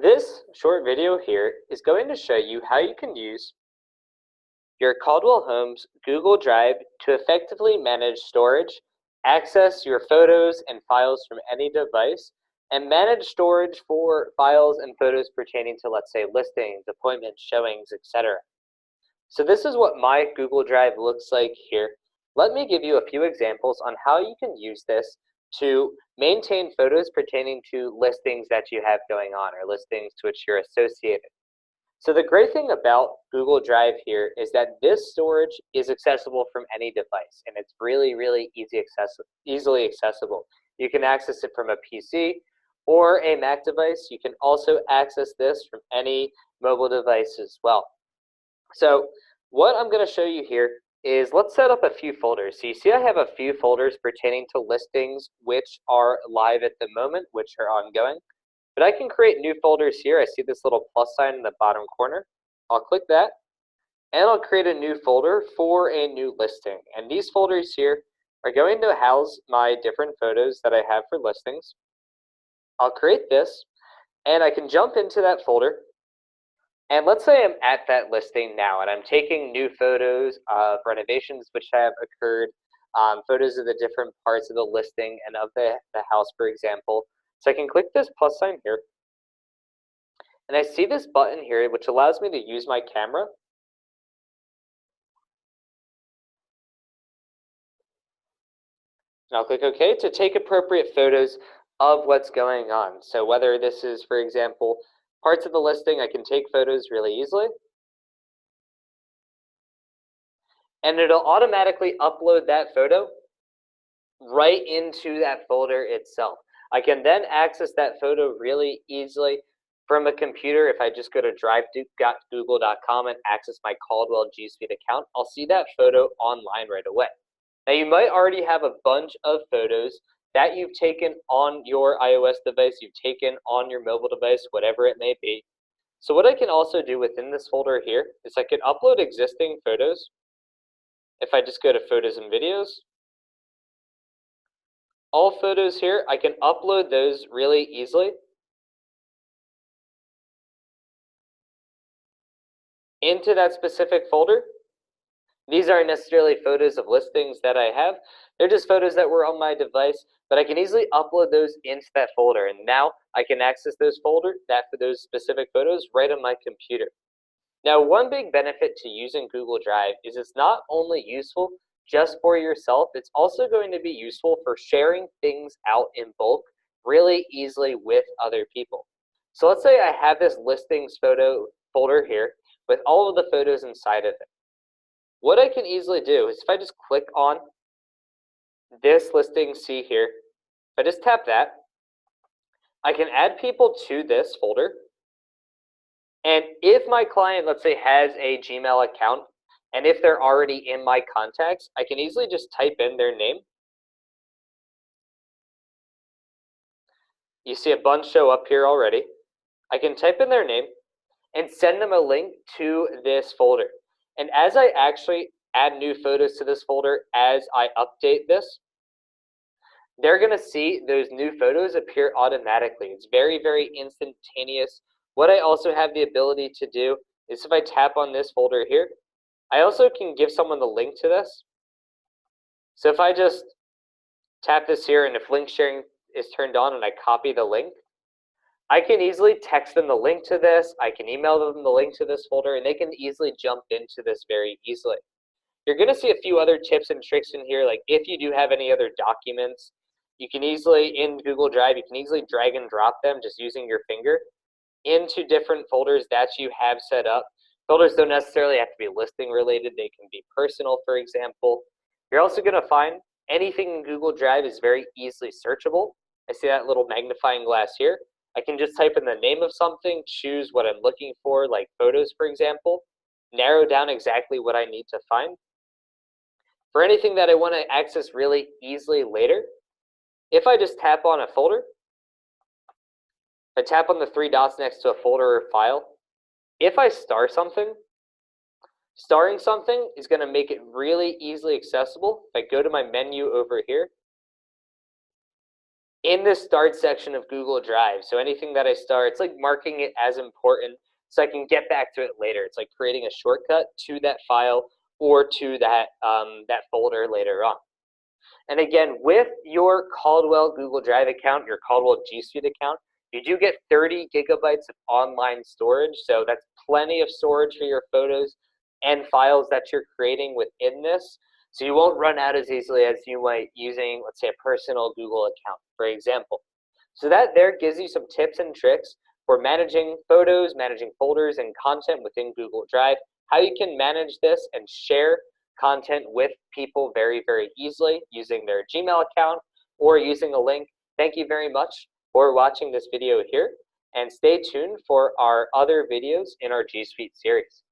This short video here is going to show you how you can use your Caldwell Homes Google Drive to effectively manage storage, access your photos and files from any device, and manage storage for files and photos pertaining to, let's say, listings, appointments, showings, etc. So this is what my Google Drive looks like here. Let me give you a few examples on how you can use this to maintain photos pertaining to listings that you have going on or listings to which you're associated. So the great thing about Google Drive here is that this storage is accessible from any device, and it's really easily accessible. You can access it from a PC or a Mac device. You can also access this from any mobile device as well. So what I'm going to show you here is let's set up a few folders. So you see I have a few folders pertaining to listings which are live at the moment, which are ongoing. But I can create new folders here. I see this little plus sign in the bottom corner. I'll click that and I'll create a new folder for a new listing. And these folders here are going to house my different photos that I have for listings. I'll create this and I can jump into that folder. And let's say I'm at that listing now and I'm taking new photos of renovations which have occurred, photos of the different parts of the listing and of the house, for example. So I can click this plus sign here. And I see this button here which allows me to use my camera. And I'll click OK to take appropriate photos of what's going on. So whether this is, for example, parts of the listing, I can take photos really easily. And it'll automatically upload that photo right into that folder itself. I can then access that photo really easily from a computer. If I just go to drive.google.com and access my Caldwell G Suite account, I'll see that photo online right away. Now you might already have a bunch of photos that you've taken on your iOS device, you've taken on your mobile device, whatever it may be. So what I can also do within this folder here is I can upload existing photos. If I just go to photos and videos, all photos here, I can upload those really easily into that specific folder. These aren't necessarily photos of listings that I have. They're just photos that were on my device, but I can easily upload those into that folder. And now I can access those those specific photos right on my computer. Now, one big benefit to using Google Drive is it's not only useful just for yourself, it's also going to be useful for sharing things out in bulk really easily with other people. So let's say I have this listings photo folder here with all of the photos inside of it. What I can easily do is if I just click on this listing C here, if I just tap that, I can add people to this folder. And if my client, let's say, has a Gmail account, and if they're already in my contacts, I can easily just type in their name. You see a bunch show up here already. I can type in their name and send them a link to this folder. And as I actually add new photos to this folder, as I update this, they're going to see those new photos appear automatically. It's very instantaneous. What I also have the ability to do is if I tap on this folder here, I also can give someone the link to this. So if I just tap this here and if link sharing is turned on and I copy the link, I can easily text them the link to this. I can email them the link to this folder and they can easily jump into this very easily. You're going to see a few other tips and tricks in here, like if you do have any other documents, you can easily, in Google Drive, you can easily drag and drop them just using your finger into different folders that you have set up. Folders don't necessarily have to be listing related. They can be personal, for example. You're also going to find anything in Google Drive is very easily searchable. I see that little magnifying glass here. I can just type in the name of something, choose what I'm looking for, like photos, for example, narrow down exactly what I need to find. For anything that I want to access really easily later, if I just tap on a folder, I tap on the three dots next to a folder or file. If I star something, starring something is going to make it really easily accessible. If I go to my menu over here, in the start section of Google Drive. So anything that I start, it's like marking it as important so I can get back to it later. It's like creating a shortcut to that file or to that folder later on. And again, with your Caldwell Google Drive account, your Caldwell G Suite account, you do get 30 gigabytes of online storage. So that's plenty of storage for your photos and files that you're creating within this. So you won't run out as easily as you might using, let's say, a personal Google account, for example. So that there gives you some tips and tricks for managing photos, managing folders, and content within Google Drive, how you can manage this and share content with people very, very easily using their Gmail account or using a link. Thank you very much for watching this video here, and stay tuned for our other videos in our G Suite series.